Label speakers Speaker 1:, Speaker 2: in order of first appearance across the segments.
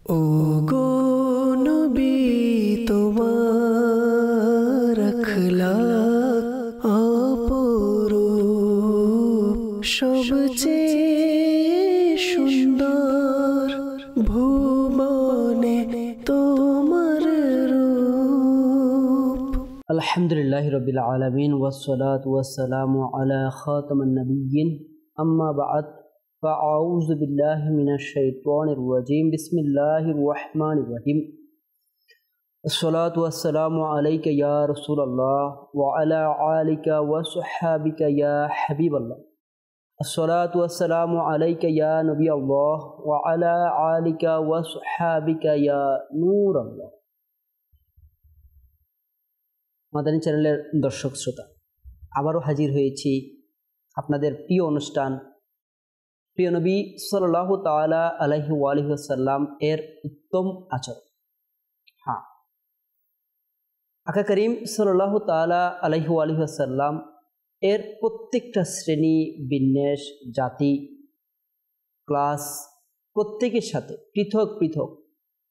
Speaker 1: ও গো নবী তোমার আখলাক অপরূপ, সবচেয়ে সুন্দর ভুবনে তোমার রূপ।
Speaker 2: আলহামদুলিল্লাহি রাব্বিল আলামিন ওয়াসসালাতু ওয়াসসালামু আলা খাতামান নাবিয়্যিন আম্মা বা'দ ফাআউযু বিল্লাহি মিনাশ শাইতানির রাজীম বিসমিল্লাহির রহমানির রহিম আসসালাতু ওয়াসসালামু আলাইকা ইয়া রাসূলুল্লাহ ওয়া আলা আলিকা ওয়া সাহবিকা ইয়া হাবিবাল্লাহ আসসালাতু ওয়াসসালামু আলাইকা ইয়া নবিয়াল্লাহ ওয়া আলা আলিকা ওয়া সাহবিকা ইয়া নূরাল্লাহ। মাদানী চ্যানেলের দর্শক শ্রোতা, আবারও হাজির হয়েছি আপনাদের প্রিয় অনুষ্ঠান প্রিয় নবী সাল্লাল্লাহু তাআলা আলাইহি ওয়া আলিহি ওয়াসাল্লাম এর উত্তম আচরণ। আকা করিম সাল্লাল্লাহু তাআলা আলাইহি ওয়া আলিহি ওয়াসাল্লাম এর প্রত্যেকটা শ্রেণী বিন্যাস, জাতি, ক্লাস প্রত্যেকের সাথে পৃথক পৃথক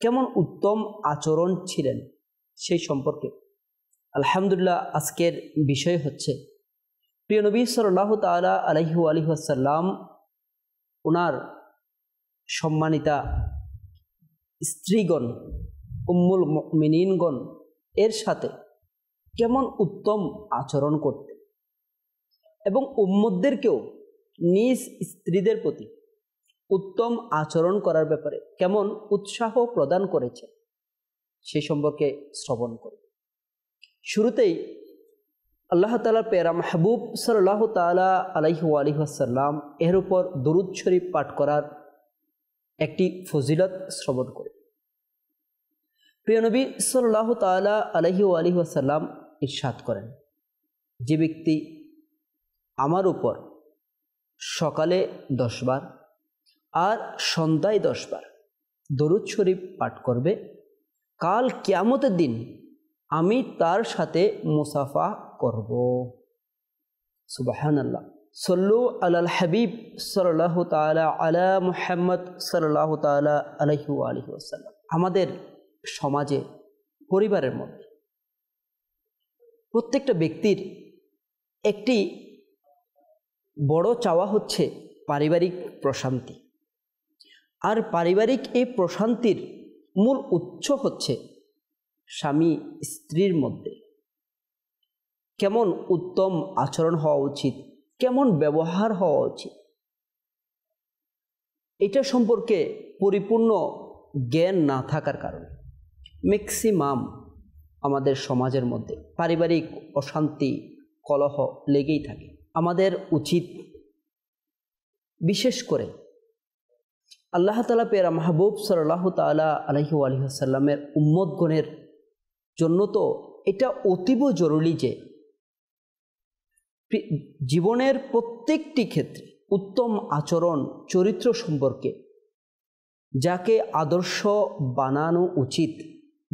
Speaker 2: কেমন উত্তম আচরণ ছিলেন সেই সম্পর্কে আলহামদুলিল্লাহ আজকের বিষয় হচ্ছে প্রিয় নবী সাল্লাল্লাহু তাআলা আলাইহি ওয়া আলিহি ওয়াসাল্লাম ওনার সম্মানিতা স্ত্রীগণ উম্মুল মুমিনিনগণ এর সাথে কেমন উত্তম আচরণ করতে এবং উম্মতদেরকেও নিজ স্ত্রীদের প্রতি উত্তম আচরণ করার ব্যাপারে কেমন উৎসাহ প্রদান করেছে সেই সম্পর্কে শ্রবণ করব। শুরুতেই আল্লাহ তাআলার প্যারা মাহবুব সাল্লাল্লাহু তাআলা আলাইহি ওয়া আলিহি ওয়াসাল্লাম এর উপর দরুদ শরীফ পাঠ করার একটি ফজিলত শ্রবণ করি। প্রিয় নবী সাল্লাল্লাহু তাআলা আলাইহি ওয়া আলিহি ওয়াসাল্লাম ইরশাদ করেন, যে ব্যক্তি আমার উপর সকালে 10 বার আর সন্ধ্যায় 10 বার দরুদ শরীফ পাঠ করবে, কাল কিয়ামতের দিন আমি তার সাথে মুসাফা করব। সুবহানাল্লাহ। সল্লু আলাল হাবিব সাল্লাল্লাহু তাআলা আলা মুহাম্মদ সাল্লাল্লাহু তাআলা আলাইহি ওয়া আলিহি ওয়াসাল্লাম। আমাদের সমাজে, পরিবারের মধ্যে প্রত্যেকটা ব্যক্তির একটি বড় চাওয়া হচ্ছে পারিবারিক প্রশান্তি। আর পারিবারিক এই প্রশান্তির মূল উৎস হচ্ছে স্বামী স্ত্রীর মধ্যে কেমন উত্তম আচরণ হওয়া উচিত, কেমন ব্যবহার হওয়া উচিত, এটা সম্পর্কে পরিপূর্ণ জ্ঞান না থাকার কারণে ম্যাক্সিমাম আমাদের সমাজের মধ্যে পারিবারিক অশান্তি, কলহ লেগেই থাকে। আমাদের উচিত বিশেষ করে আল্লাহ তাআলা প্যারা মাহবুব সাল্লাল্লাহু তাআলা আলাইহি ওয়া আলিহি ওয়াসাল্লামের উম্মতগণের জন্য তো এটা অতীব জরুরি যে জীবনের প্রত্যেকটি ক্ষেত্রে উত্তম আচরণ, চরিত্র সম্পর্কে যাকে আদর্শ বানানো উচিত,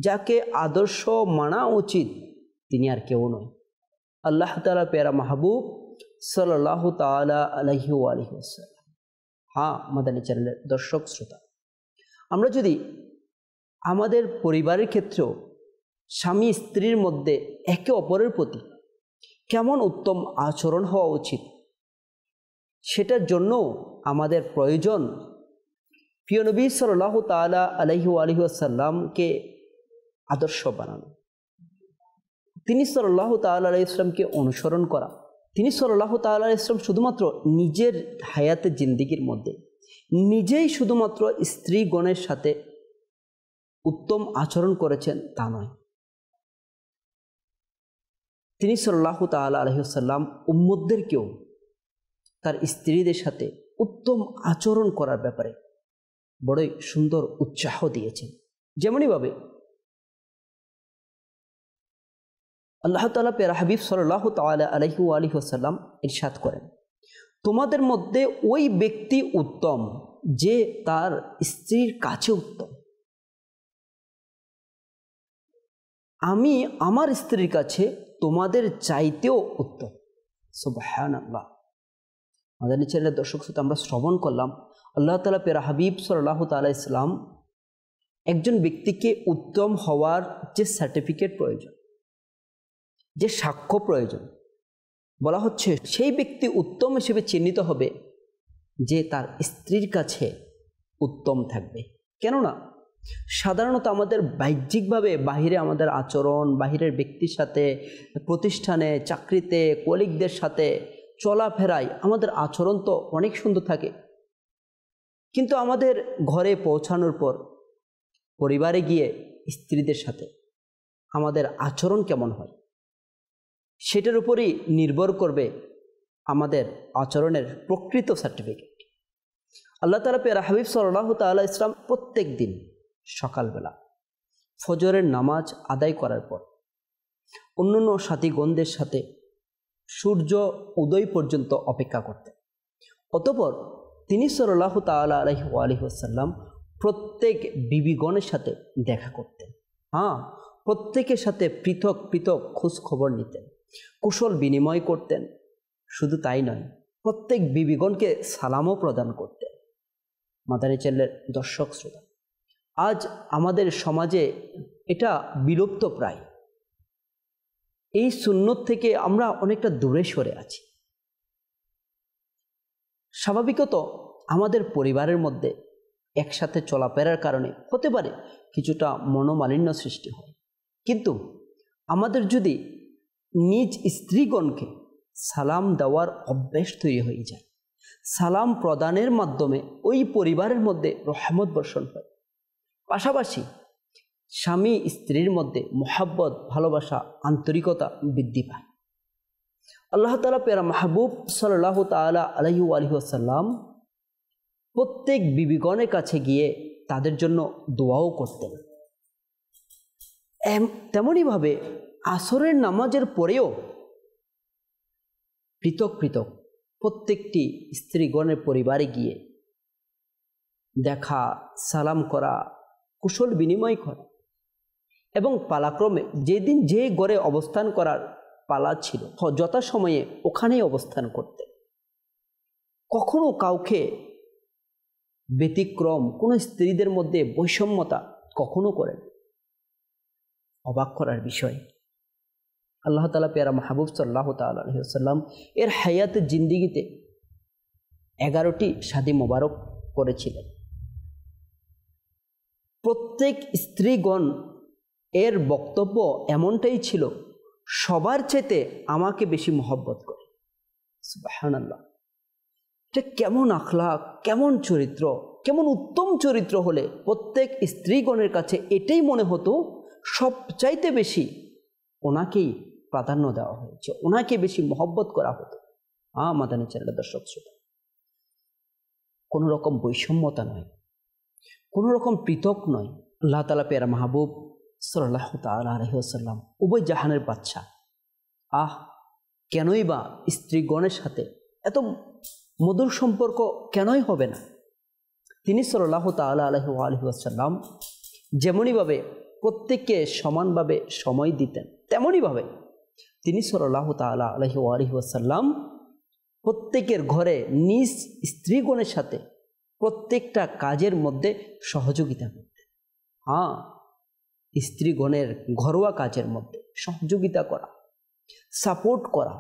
Speaker 2: যাকে আদর্শ মানা উচিত, তিনি আর কেউ নয়, আল্লাহ তাআলা প্যারা মাহবুব সাল্লাল্লাহু তাআলা আলাইহি ওয়া আলিহি ওয়াসাল্লাম। মাদানী চ্যানেলের দর্শক শ্রোতা, আমরা যদি আমাদের পরিবারের ক্ষেত্রেও স্বামী স্ত্রীর মধ্যে একে অপরের প্রতি কেমন উত্তম আচরণ হওয়া উচিত, সেটার জন্য আমাদের প্রয়োজন প্রিয় নবী সাল্লাল্লাহু তাআলা আলাইহি ওয়া আলিহি ওয়াসাল্লামকে আদর্শ বানানো, তিনি সাল্লাল্লাহু তাআলা আলাইহি ওয়াসাল্লামকে অনুসরণ করা। তিনি সাল্লাল্লাহু তাআলা আলাইহি ওয়াসাল্লাম শুধুমাত্র নিজের হায়াতের জিন্দেগির মধ্যে নিজেই শুধুমাত্র স্ত্রীগণের সাথে উত্তম আচরণ করেছেন তা নয়, তিনি সাল্লাল্লাহু তাআলা আলাইহি ওয়াসাল্লাম উম্মতদেরকেও তার স্ত্রীদের সাথে উত্তম আচরণ করার ব্যাপারে বড়ই সুন্দর উৎসাহ দিয়েছেন। যেমনইভাবে আল্লাহ তাআলা প্যারা হাবিব সাল্লাল্লাহু তাআলা আলাইহি ওয়া আলিহি ওয়াসাল্লাম ইরশাদ করেন, তোমাদের মধ্যে ওই ব্যক্তি উত্তম যে তার স্ত্রীর কাছে উত্তম। আমি আমার স্ত্রীর কাছে তোমাদের চাইতেও উত্তম। সুবহানাল্লাহ। মাদানী চ্যানেলের দর্শক শ্রোতা, আমরা শ্রবণ করলাম আল্লাহ তাআলা প্যারা হাবিব সাল্লাল্লাহু তাআলা ইসলাম একজন ব্যক্তিকে উত্তম হওয়ার যে সার্টিফিকেট প্রয়োজন, যে সাক্ষ্য প্রয়োজন, বলা হচ্ছে সেই ব্যক্তি উত্তম হিসেবে চিহ্নিত হবে যে তার স্ত্রীর কাছে উত্তম থাকবে। কেননা সাধারণত আমাদের বাহ্যিকভাবে বাহিরে আমাদের আচরণ, বাহিরের ব্যক্তির সাথে, প্রতিষ্ঠানে, চাকরিতে, কলিগদের সাথে চলাফেরায় আমাদের আচরণ তো অনেক সুন্দর থাকে, কিন্তু আমাদের ঘরে পৌঁছানোর পর পরিবারে গিয়ে স্ত্রীদের সাথে আমাদের আচরণ কেমন হয় সেটার উপরই নির্ভর করবে আমাদের আচরণের প্রকৃত সার্টিফিকেট। আল্লাহ তাআলা পেয়ারা হাবিব সাল্লাল্লাহু তাআলা ইসলাম প্রত্যেক দিন সকালবেলা ফজরের নামাজ আদায় করার পর অন্যান্য সাথীগণদের সাথে সূর্য উদয় পর্যন্ত অপেক্ষা করতেন। অতঃপর তিনি সাল্লাল্লাহু তাআলা আলাইহি ওয়াসাল্লাম প্রত্যেক বিবিগণের সাথে দেখা করতেন। প্রত্যেকের সাথে পৃথক পৃথক খোঁজ খবর নিতেন, কুশল বিনিময় করতেন। শুধু তাই নয়, প্রত্যেক বিবিগণকে সালামও প্রদান করতেন। মাদানী চ্যানেলের দর্শক শ্রোতা, আজ আমাদের সমাজে এটা বিলুপ্ত প্রায়। এই সুন্নত থেকে আমরা অনেকটা দূরে সরে আছি। স্বাভাবিকত আমাদের পরিবারের মধ্যে একসাথে চলাফেরার কারণে হতে পারে কিছুটা মনোমালিন্য সৃষ্টি হয়, কিন্তু আমাদের যদি নিজ স্ত্রীগণকে সালাম দেওয়ার অভ্যাস তৈরি হয়ে যায়, সালাম প্রদানের মাধ্যমে ওই পরিবারের মধ্যে রহমত বর্ষণ হয়। পাশাপাশি স্বামী স্ত্রীর মধ্যে মোহাব্বত, ভালোবাসা, আন্তরিকতা বৃদ্ধি পায়। আল্লাহ তাআলা পেয়ারা মাহবুব সাল্লাল্লাহু তাআলা আলাইহি ওয়াসাল্লাম প্রত্যেক বিবিগণের কাছে গিয়ে তাদের জন্য দোয়াও করতেন। তেমনইভাবে আসরের নামাজের পরেও পৃথক পৃথক প্রত্যেকটি স্ত্রীগণের পরিবারে গিয়ে দেখা, সালাম করা, কুশল বিনিময় করা এবং পালাক্রমে যেদিন যে ঘরে অবস্থান করার পালা ছিল যথাসময়ে ওখানেই অবস্থান করতেন। কখনো কাউকে ব্যতিক্রম, কোনো স্ত্রীদের মধ্যে বৈষম্যতা কখনো করেন। অবাক করার বিষয়, আল্লাহ তাআলা পেয়ারা মাহবুব সাল্লাল্লাহু তাআলা আলাইহি ওয়াসাল্লাম এর হায়াতের জিন্দিগিতে 11টি শাদী মোবারক করেছিলেন। প্রত্যেক স্ত্রীগণ এর বক্তব্য এমনটাই ছিল, সবার চেয়ে আমাকে বেশি মহব্বত করে। সুবহানাল্লাহ, এটা কেমন আখলাক, কেমন চরিত্র, কেমন উত্তম চরিত্র হলে প্রত্যেক স্ত্রীগণের কাছে এটাই মনে হতো সবচাইতে বেশি ওনাকেই প্রাধান্য দেওয়া হয়েছে, ওনাকে বেশি মহব্বত করা হতো। মাদানী চ্যানেলের দর্শক শ্রোতা, কোনো রকম বৈষম্যতা নয়, কোনো রকম পৃথক নয়। আল্লাহ তাআলা পেয়ারা মাহবুব সাল্লাল্লাহু তাআলা আলাইহি ওয়াসাল্লাম উভয় জাহানের বাদশা, কেনই বা স্ত্রীগণের সাথে এত মধুর সম্পর্ক কেনই হবে না? তিনি সাল্লাল্লাহু তাআলা আলাইহি ওয়াসাল্লাম যেমনইভাবে প্রত্যেককে সমানভাবে সময় দিতেন, তেমনইভাবে তিনি সাল্লাল্লাহু তাআলা আলাইহি ওয়াসাল্লাম প্রত্যেকের ঘরে নিজ স্ত্রীগণের সাথে প্রত্যেকটা কাজের মধ্যে সহযোগিতা করতেন। স্ত্রীগণের ঘরোয়া কাজের মধ্যে সহযোগিতা করা, সাপোর্ট করা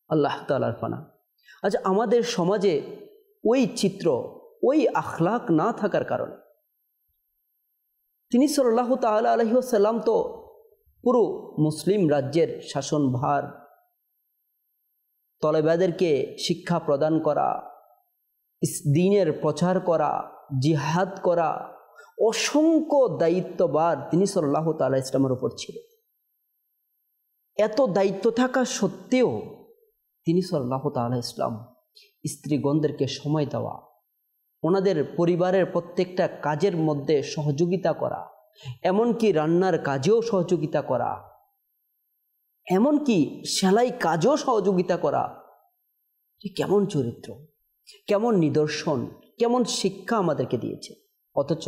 Speaker 2: আল্লাহ তাআলার পানা। আচ্ছা, আমাদের সমাজে ওই চিত্র, ওই আখলাক না থাকার কারণে তিনি সাল্লাল্লাহু তাআলা আলাইহি ওয়াসাল্লাম তো পুরো মুসলিম রাজ্যের শাসনভার, তলেবাদেরকে শিক্ষা প্রদান করা, দ্বীনের প্রচার করা, জিহাদ করা, অসংখ্য দায়িত্বভার তিনি সাল্লাল্লাহু তাআলা ইসলামের উপর ছিল। এত দায়িত্ব থাকা সত্ত্বেও তিনি সাল্লাল্লাহু তাআলা ইসলাম স্ত্রীগণদেরকে সময় দেওয়া, ওনাদের পরিবারের প্রত্যেকটা কাজের মধ্যে সহযোগিতা করা, এমনকি রান্নার কাজেও সহযোগিতা করা, এমনকি সেলাই কাজেও সহযোগিতা করা, কেমন চরিত্র, কেমন নিদর্শন, কেমন শিক্ষা আমাদেরকে দিয়েছে। অথচ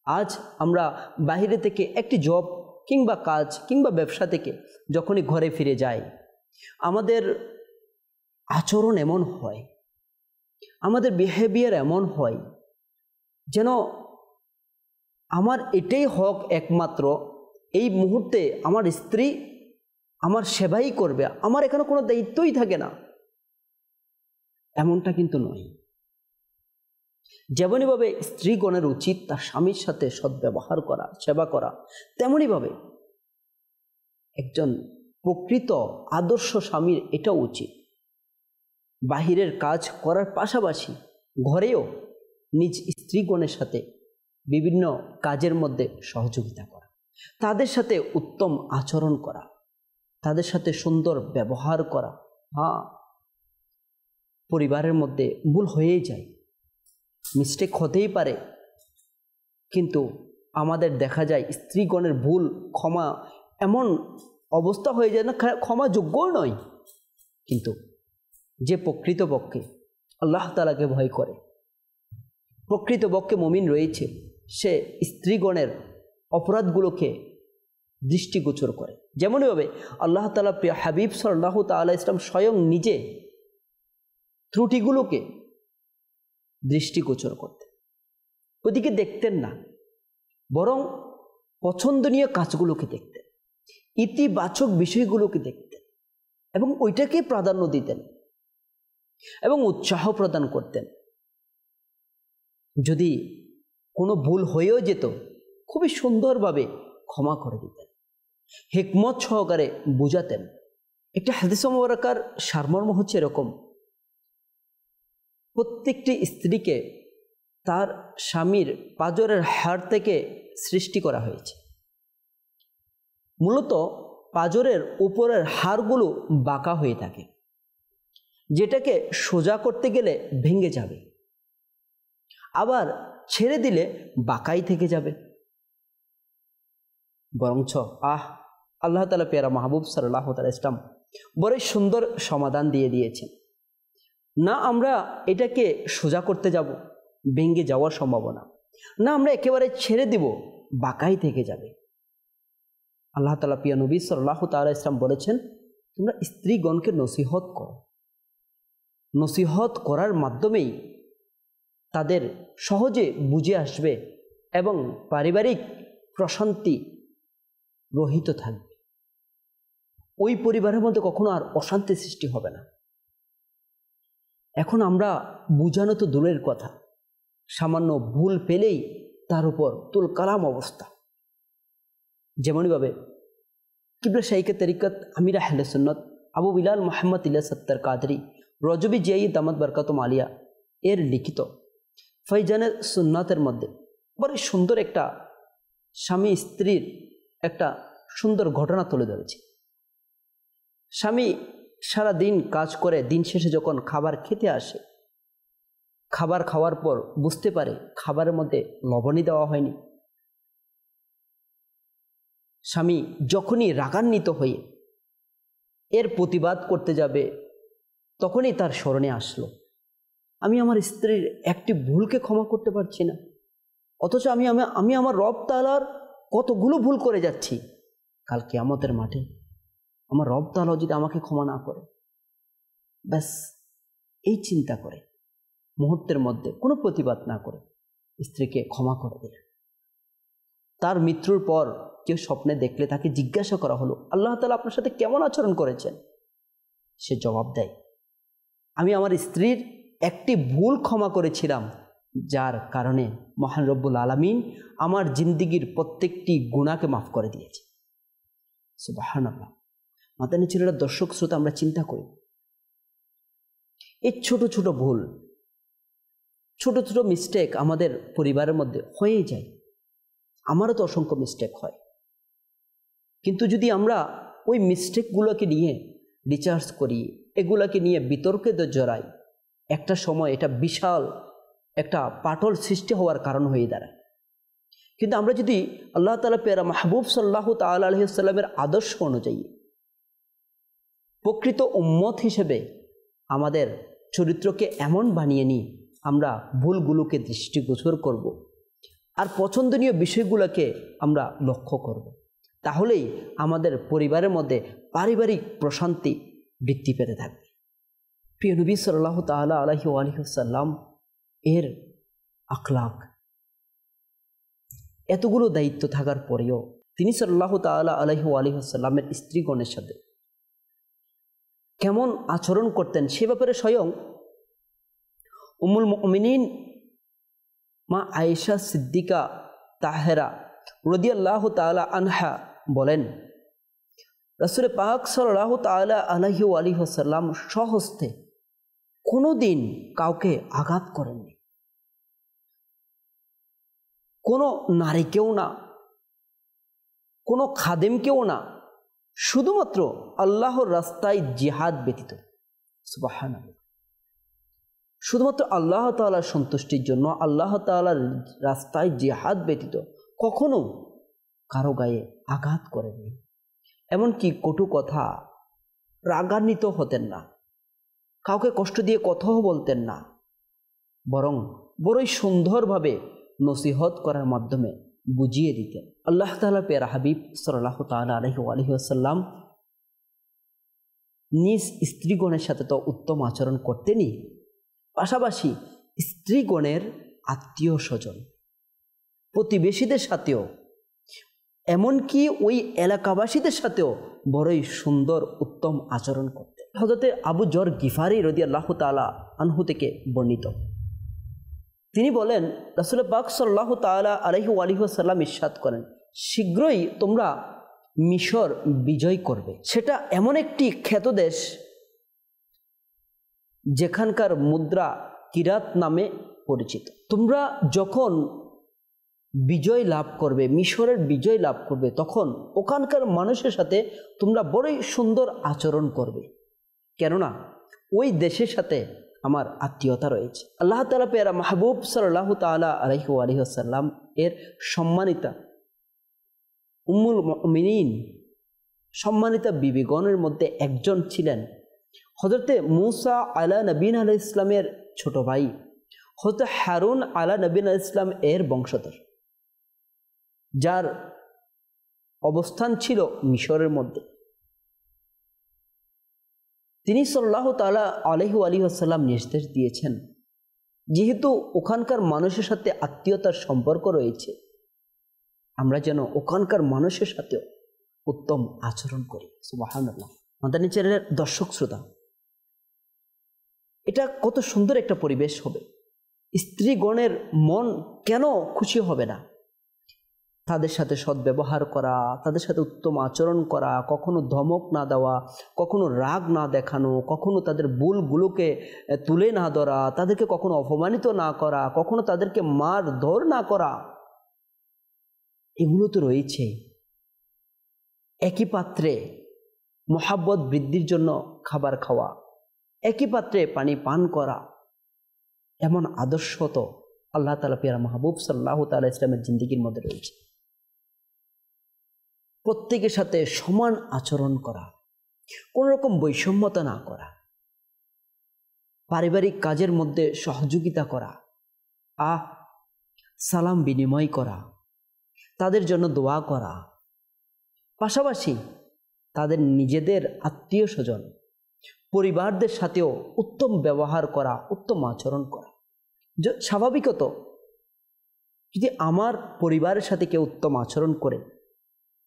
Speaker 2: আজ আমরা বাইরে থেকে একটি জব কিংবা কাজ কিংবা ব্যবসা থেকে যখনই ঘরে ফিরে যাই, আমাদের আচরণ এমন হয়, আমাদের বিহেভিয়ার এমন হয় যেন আমার এটাই হক একমাত্র, এই মুহূর্তে আমার স্ত্রী আমার সেবাই করবে, আমার এখানে কোনো দায়িত্বই থাকে না, এমনটা কিন্তু নয়। যেমনইভাবে স্ত্রীগণের উচিত তার স্বামীর সাথে সদ্ব্যবহার করা, সেবা করা, তেমনইভাবে একজন প্রকৃত আদর্শ স্বামীর এটা উচিত বাহিরের কাজ করার পাশাপাশি ঘরেও নিজ স্ত্রীগণের সাথে বিভিন্ন কাজের মধ্যে সহযোগিতা করা, তাদের সাথে উত্তম আচরণ করা, তাদের সাথে সুন্দর ব্যবহার করা। হ্যাঁ, পরিবারের মধ্যে ভুল হয়েই যায়, মিস্টেক হতেই পারে, কিন্তু আমাদের দেখা যায় স্ত্রীগণের ভুল ক্ষমা এমন অবস্থা হয়ে যায় না, ক্ষমা যোগ্যও নয়। কিন্তু যে প্রকৃতপক্ষে আল্লাহ তাআলাকে ভয় করে, প্রকৃতপক্ষে মুমিন রয়েছে, সে স্ত্রীগণের অপরাধগুলোকে দৃষ্টিগোচর করে। যেমনইভাবে আল্লাহ তাআলা প্রিয় হাবিব সাল্লাল্লাহু তাআলা ইসলাম স্বয়ং নিজে ত্রুটিগুলোকে দৃষ্টিগোচর করতেন, ওদিকে দেখতেন না, বরং পছন্দনীয় কাজগুলোকে দেখতেন, ইতিবাচক বিষয়গুলোকে দেখতেন এবং ওইটাকে প্রাধান্য দিতেন এবং উৎসাহ প্রদান করতেন। যদি কোনো ভুল হয়েও যেত খুবই সুন্দরভাবে ক্ষমা করে দিতেন, হিকমত সহকারে বুঝাতেন। একটা হাদিস মুবারাকার সারমর্ম হচ্ছে এরকম, প্রত্যেকটি স্ত্রীকে তার স্বামীর পাঁজরের হাড় থেকে সৃষ্টি করা হয়েছে। মূলত পাঁজরের উপরের হাড়গুলো বাঁকা হয়ে থাকে, যেটাকে সোজা করতে গেলে ভেঙে যাবে, আবার ছেড়ে দিলে বাঁকাই থেকে যাবে। বরঞ্চ আল্লাহ তাআলা পেয়ারা মাহবুব সাল্লাল্লাহু আলাইহি ওয়াসাল্লাম বড় সুন্দর সমাধান দিয়ে দিয়েছেন। না আমরা এটাকে সোজা করতে যাব, ভেঙে যাওয়ার সম্ভাবনা, না আমরা একেবারে ছেড়ে দিব, বাঁকাই থেকে যাবে। আল্লাহ তাআলা প্রিয় নবী সাল্লাল্লাহু আলাইহি ওয়াসাল্লাম বলেছেন, তোমরা স্ত্রীগণকে নসিহত করো, নসিহত করার মাধ্যমেই তাদের সহজে বুঝে আসবে এবং পারিবারিক প্রশান্তি রহিত থাকবে, ওই পরিবারের মধ্যে কখনো আর অশান্তি সৃষ্টি হবে না। এখন আমরা বুঝানো তো দূরের কথা, সামান্য ভুল পেলেই তার উপর তুল কালাম অবস্থা। যেমনইভাবে কিবলা শাইখে তরিকত আমির আহলে সুন্নত আবু বিলাল মুহাম্মদ ইলিয়াস সত্তার কাদরি রজবি জিয়াই দামাত বরকাতুম আলিয়া এর লিখিত ফয়জানে সুন্নাতের মধ্যে বড় সুন্দর একটা স্বামী স্ত্রীর একটা সুন্দর ঘটনা তুলে ধরেছে। স্বামী সারা দিন কাজ করে দিন শেষে যখন খাবার খেতে আসে, খাবার খাওয়ার পর বুঝতে পারে খাবারের মধ্যে লবণই দেওয়া হয়নি। স্বামী যখনই রাগান্বিত হয়ে এর প্রতিবাদ করতে যাবে, তখনই তার স্মরণে আসলো, আমি আমার স্ত্রীর একটি ভুলকে ক্ষমা করতে পারছি না, অথচ আমি আমার রব তাআলার কতগুলো ভুল করে যাচ্ছি। কাল কিয়ামতের মাঠে আমার রব তাআলা যদি আমাকে ক্ষমা না করে, ব্যাস এই চিন্তা করে মুহূর্তের মধ্যে কোনো প্রতিবাদ না করে স্ত্রীকে ক্ষমা করে দিলেন। তার মৃত্যুর পর কেউ স্বপ্নে দেখলে তাকে জিজ্ঞাসা করা হলো, আল্লাহ তাআলা আপনার সাথে কেমন আচরণ করেছেন? সে জবাব দেয়, আমি আমার স্ত্রীর একটি ভুল ক্ষমা করেছিলাম, যার কারণে মহান রব্বুল আলামিন আমার জিন্দিগির প্রত্যেকটি গুনাহকে মাফ করে দিয়েছে। সুবহানাল্লাহ। মাদানী ছেলেরা, দর্শক শ্রোতা, আমরা চিন্তা করি এই ছোট ছোট ভুল, ছোট ছোট মিস্টেক আমাদের পরিবারের মধ্যে হয়েই যায়। আমারও তো অসংখ্য মিস্টেক হয়, কিন্তু যদি আমরা ওই মিস্টেকগুলোকে নিয়ে রিচার্জ করি, এগুলোকে নিয়ে বিতর্কে জড়াই, একটা সময় এটা বিশাল একটা পাটল সৃষ্টি হওয়ার কারণ হয়ে দাঁড়ায়। কিন্তু আমরা যদি আল্লাহ তাআলা পেয়ারা মাহবুব সাল্লাল্লাহু তাআলা আলাইহি ওয়াসাল্লামের আদর্শ অনুযায়ী প্রকৃত উম্মত হিসেবে আমাদের চরিত্রকে এমন বানিয়ে নিই, আমরা ভুলগুলোকে দৃষ্টিগোচর করব আর পছন্দনীয় বিষয়গুলোকে আমরা লক্ষ্য করব, তাহলেই আমাদের পরিবারের মধ্যে পারিবারিক প্রশান্তি বৃদ্ধি পেতে থাকবে। প্রিয় নবী সাল্লাল্লাহু তাআলা আলাইহি ওয়াসাল্লাম এর আখলাক, এতগুলো দায়িত্ব থাকার পরেও তিনি সাল্লাল্লাহু তাআলা আলাইহি ওয়া আলিহি ওয়াসাল্লামের স্ত্রীগণের সাথে কেমন আচরণ করতেন সে ব্যাপারে স্বয়ং উম্মুল মুমিনিন মা আয়েশা সিদ্দিকা তাহেরা রাদিয়াল্লাহু তাআলা আনহা বলেন, রাসূল পাক সাল্লাল্লাহু তাআলা আলাইহি ওয়া আলিহি ওয়াসাল্লাম স্বহস্তে কোনোদিন কাউকে আঘাত করেননি, কোনো নারীকেও না, কোনো খাদেমকেও না, শুধুমাত্র আল্লাহর রাস্তায় জিহাদ ব্যতীত। সুবহানাল্লাহ। শুধুমাত্র আল্লাহ তাআলার সন্তুষ্টির জন্য আল্লাহ তাআলার রাস্তায় জিহাদ ব্যতীত কখনো কারো গায়ে আঘাত করেননি। এমনকি কটু কথা, রাগান্বিত হতেন না, কাউকে কষ্ট দিয়ে কথাও বলতেন না, বরং বড়ই সুন্দরভাবে নসিহত করার মাধ্যমে বুঝিয়ে দিতেন। আল্লাহ তাআলার প্যারা হাবিব সাল্লাল্লাহু তাআলা আলাইহি ওয়া আলিহি ওয়াসাল্লাম নিজ স্ত্রীগণের সাথে তো উত্তম আচরণ করতেনই, পাশাপাশি স্ত্রীগণের আত্মীয় স্বজন, প্রতিবেশীদের সাথেও, এমনকি ওই এলাকাবাসীদের সাথেও বড়ই সুন্দর উত্তম আচরণ করতেন। হযরতে আবু যর গিফারি রাদিয়াল্লাহু তাআলা আনহু থেকে বর্ণিত, তিনি বলেন, রাসূল পাক সাল্লাল্লাহু তাআলা আলাইহি ওয়া আলিহি ওয়াসাল্লাম ইরশাদ করেন, শীঘ্রই তোমরা মিশর বিজয় করবে। সেটা এমন একটি খ্যাত দেশ যেখানকার মুদ্রা কিরাত নামে পরিচিত। তোমরা যখন বিজয় লাভ করবে, মিশরের বিজয় লাভ করবে, তখন ওখানকার মানুষের সাথে তোমরা বড়ই সুন্দর আচরণ করবে, কেননা ওই দেশের সাথে আমার আত্মীয়তা রয়েছে। আল্লাহ তাআলা প্যারা মাহবুব সাল্লাল্লাহু তাআলা আলাইহি ওয়া আলিহি ওয়াসাল্লাম এর সম্মানিতা উম্মুল মুমিনিন, সম্মানিতা বিবিগণের মধ্যে একজন ছিলেন হযরতে মূসা আলা নবীন আলাইহিস ইসলামের ছোট ভাই হযরত হারুন আলা নবীন আলাইহিস ইসলাম এর বংশধর, যার অবস্থান ছিল মিশরের মধ্যে। তিনি সাল্লাল্লাহু তাআলা আলাইহি ওয়া আলিহি ওয়াসাল্লাম নির্দেশ দিয়েছেন, যেহেতু ওখানকার মানুষের সাথে আত্মীয়তার সম্পর্ক রয়েছে, আমরা যেন ওখানকার মানুষের সাথেও উত্তম আচরণ করি। সুবহানাল্লাহ। মাদানী চ্যানেলের দর্শক শ্রোতা, এটা কত সুন্দর একটা পরিবেশ হবে। স্ত্রীগণের মন কেন খুশি হবে না? তাদের সাথে সদ্ব্যবহার করা, তাদের সাথে উত্তম আচরণ করা, কখনো ধমক না দেওয়া, কখনো রাগ না দেখানো, কখনো তাদের ভুলগুলোকে তুলে না ধরা, তাদেরকে কখনো অপমানিত না করা, কখনো তাদেরকে মারধর না করা, এগুলো তো রয়েছে। একই পাত্রে মহাব্বত বৃদ্ধির জন্য খাবার খাওয়া, একই পাত্রে পানি পান করা, এমন আদর্শ তো আল্লাহ তাআলা প্যারা মাহবুব সাল্লাল্লাহু তাআলা ইসলামের জিন্দেগির মধ্যে রয়েছে। প্রত্যেকের সাথে সমান আচরণ করা, কোনো রকম বৈষম্যতা না করা, পারিবারিক কাজের মধ্যে সহযোগিতা করা, সালাম বিনিময় করা, তাদের জন্য দোয়া করা, পাশাপাশি তাদের নিজেদের আত্মীয় স্বজন পরিবারদের সাথেও উত্তম ব্যবহার করা, উত্তম আচরণ করা। স্বাভাবিকত যদি আমার পরিবারের সাথে কেউ উত্তম আচরণ করে,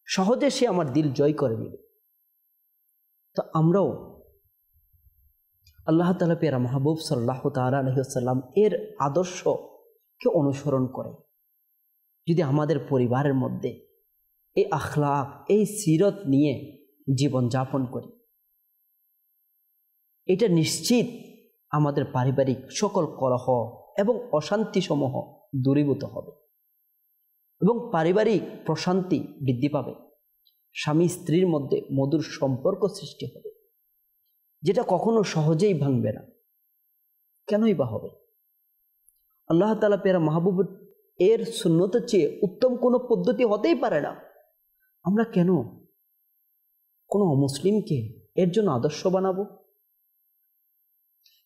Speaker 2: সহজে সে আমার দিল জয় করে নেবে। তো আমরাও আল্লাহ তাআলা প্যারা মাহবুব সাল্লাল্লাহু তাআলা আলাইহি ওয়াসাল্লাম এর আদর্শকে অনুসরণ করে যদি আমাদের পরিবারের মধ্যে এই আখলাক, এই সিরত নিয়ে জীবন যাপন করি, এটা নিশ্চিত আমাদের পারিবারিক সকল কলহ এবং অশান্তিসমূহ দূরীভূত হবে এবং পারিবারিক প্রশান্তি বৃদ্ধি পাবে। স্বামী স্ত্রীর মধ্যে মধুর সম্পর্ক সৃষ্টি হবে, যেটা কখনো সহজেই ভাঙবে না। কেনই বা হবে? আল্লাহ তাআলা প্যারা মাহবুব এর সুন্নতের চেয়ে উত্তম কোনো পদ্ধতি হতেই পারে না। আমরা কেন কোনো অমুসলিমকে এর জন্য আদর্শ বানাবো?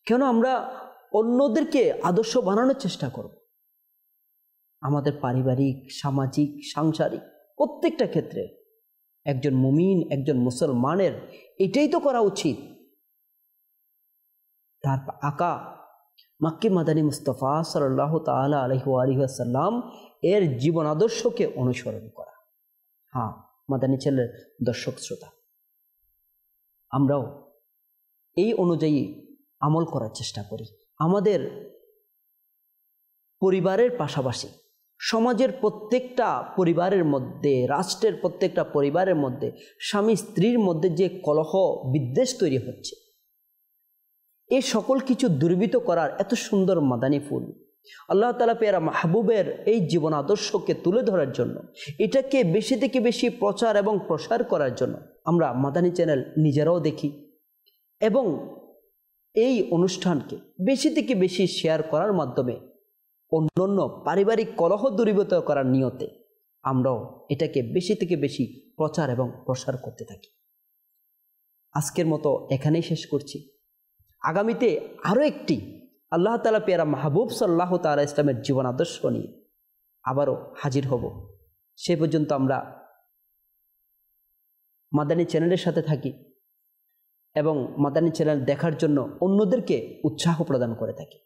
Speaker 2: কেন আমরা অন্যদেরকে আদর্শ বানানোর চেষ্টা করব? আমাদের পারিবারিক, সামাজিক, সাংসারিক প্রত্যেকটা ক্ষেত্রে একজন মুমিন, একজন মুসলমানের এটাই তো করা উচিত। তার আকা মাক্কি মাদানী মুস্তাফা সাল্লাল্লাহু তাআলা আলাইহি ওয়াসাল্লাম এর জীবন আদর্শকে অনুসরণ করা। হ্যাঁ মাদানী চ্যানেলের দর্শক শ্রোতা, আমরাও এই অনুযায়ী আমল করার চেষ্টা করি। আমাদের পরিবারের পাশাপাশি সমাজের প্রত্যেকটা পরিবারের মধ্যে, রাষ্ট্রের প্রত্যেকটা পরিবারের মধ্যে স্বামী স্ত্রীর মধ্যে যে কলহ বিদ্বেষ তৈরি হচ্ছে, এই সকল কিছু দুর্বৃত করার এত সুন্দর মাদানী ফুল আল্লাহ তাআলা পেয়ারা মাহবুবের এই জীবন আদর্শকে তুলে ধরার জন্য, এটাকে বেশি থেকে বেশি প্রচার এবং প্রসার করার জন্য আমরা মাদানী চ্যানেল নিজেরাও দেখি এবং এই অনুষ্ঠানকে বেশি থেকে বেশি শেয়ার করার মাধ্যমে অন্যান্য পারিবারিক কলহ দূরীভূত করার নিয়তে আমরাও এটাকে বেশি থেকে বেশি প্রচার এবং প্রসার করতে থাকি। আজকের মতো এখানেই শেষ করছি। আগামীতে আরও একটি আল্লাহ তাআলা পেয়ারা মাহবুব সাল্লাল্লাহু তাআলা ইসলামের জীবন আদর্শ নিয়ে আবারও হাজির হব। সে পর্যন্ত আমরা মাদানী চ্যানেলের সাথে থাকি এবং মাদানী চ্যানেল দেখার জন্য অন্যদেরকে উৎসাহ প্রদান করে থাকি।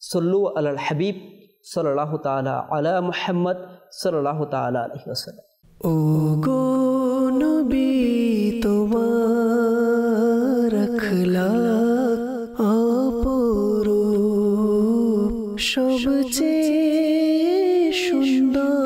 Speaker 2: সল্লু আলাল হাবিব সাল্লাল্লাহু তাআলা আলা মুহাম্মদ সাল্লাল্লাহু তাআলা আলাইহি ওয়াসাল্লাম।
Speaker 1: ও গো নবী তোমার আখলাক অপরূপ, সবচেয়ে সুন্দর